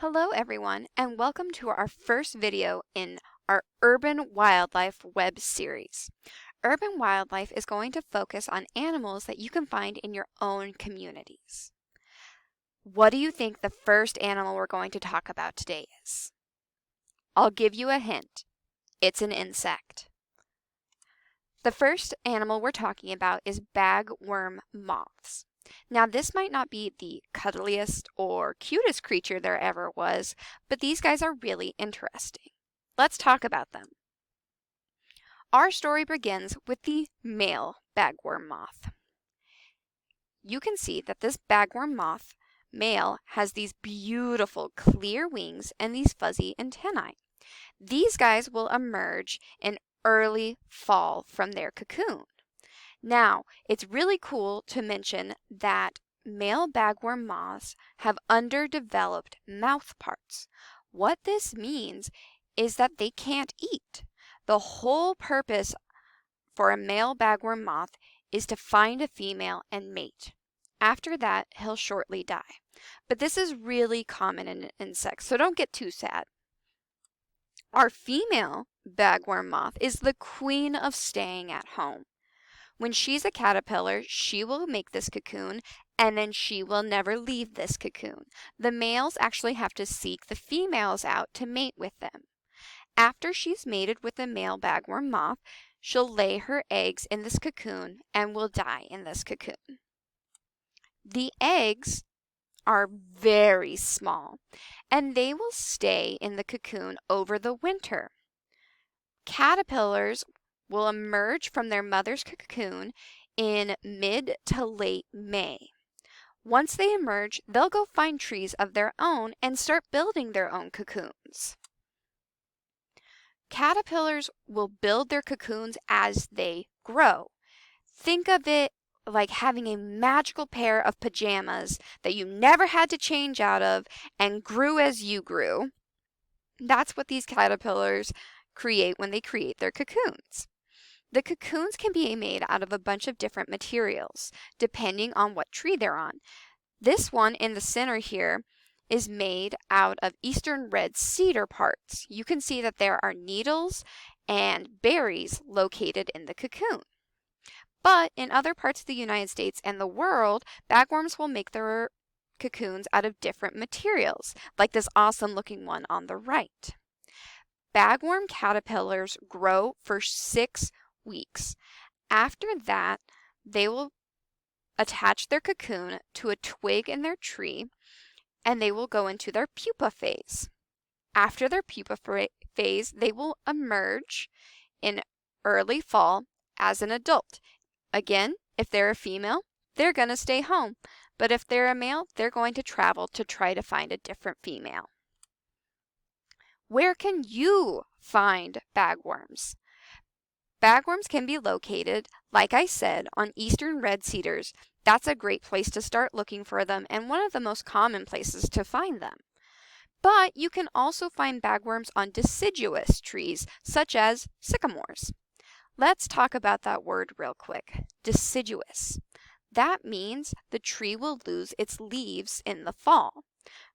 Hello everyone, and welcome to our first video in our Urban Wildlife web series. Urban Wildlife is going to focus on animals that you can find in your own communities. What do you think the first animal we're going to talk about today is? I'll give you a hint. It's an insect. The first animal we're talking about is bagworm moths. Now, this might not be the cuddliest or cutest creature there ever was, but these guys are really interesting. Let's talk about them. Our story begins with the male bagworm moth. You can see that this bagworm moth male has these beautiful clear wings and these fuzzy antennae. These guys will emerge in early fall from their cocoon. Now, it's really cool to mention that male bagworm moths have underdeveloped mouth parts. What this means is that they can't eat. The whole purpose for a male bagworm moth is to find a female and mate. After that, he'll shortly die. But this is really common in insects, so don't get too sad. Our female bagworm moth is the queen of staying at home. When she's a caterpillar, she will make this cocoon, and then she will never leave this cocoon. The males actually have to seek the females out to mate with them. After she's mated with the male bagworm moth, she'll lay her eggs in this cocoon and will die in this cocoon. The eggs are very small, and they will stay in the cocoon over the winter. Caterpillars will emerge from their mother's cocoon in mid to late May. Once they emerge, they'll go find trees of their own and start building their own cocoons. Caterpillars will build their cocoons as they grow. Think of it like having a magical pair of pajamas that you never had to change out of and grew as you grew. That's what these caterpillars create when they create their cocoons. The cocoons can be made out of a bunch of different materials, depending on what tree they're on. This one in the center here is made out of eastern red cedar parts. You can see that there are needles and berries located in the cocoon. But in other parts of the United States and the world, bagworms will make their cocoons out of different materials, like this awesome looking one on the right. Bagworm caterpillars grow for 6 weeks. After that, they will attach their cocoon to a twig in their tree, and they will go into their pupa phase. After their pupa phase, they will emerge in early fall as an adult. Again, if they're a female, they're going to stay home, but if they're a male, they're going to travel to try to find a different female. Where can you find bagworms? Bagworms can be located, like I said, on eastern red cedars. That's a great place to start looking for them and one of the most common places to find them. But you can also find bagworms on deciduous trees, such as sycamores. Let's talk about that word real quick. Deciduous. That means the tree will lose its leaves in the fall,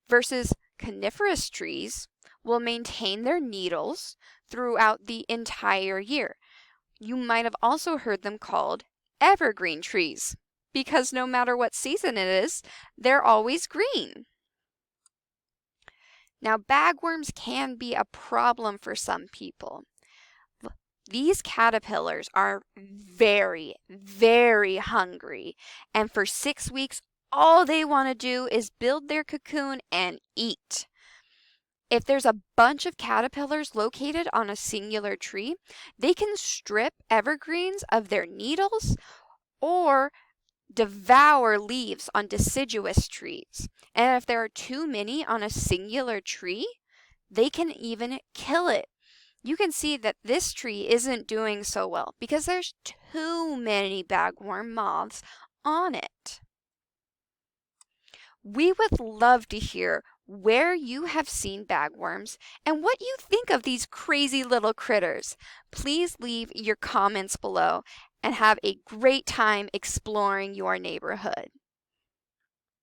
versus coniferous trees will maintain their needles throughout the entire year. You might have also heard them called evergreen trees, because no matter what season it is, they're always green. Now, bagworms can be a problem for some people. These caterpillars are very, very hungry, and for 6 weeks, all they want to do is build their cocoon and eat. If there's a bunch of caterpillars located on a singular tree, they can strip evergreens of their needles or devour leaves on deciduous trees. And if there are too many on a singular tree, they can even kill it. You can see that this tree isn't doing so well because there's too many bagworm moths on it. We would love to hear where you have seen bagworms and what you think of these crazy little critters. Please leave your comments below and have a great time exploring your neighborhood.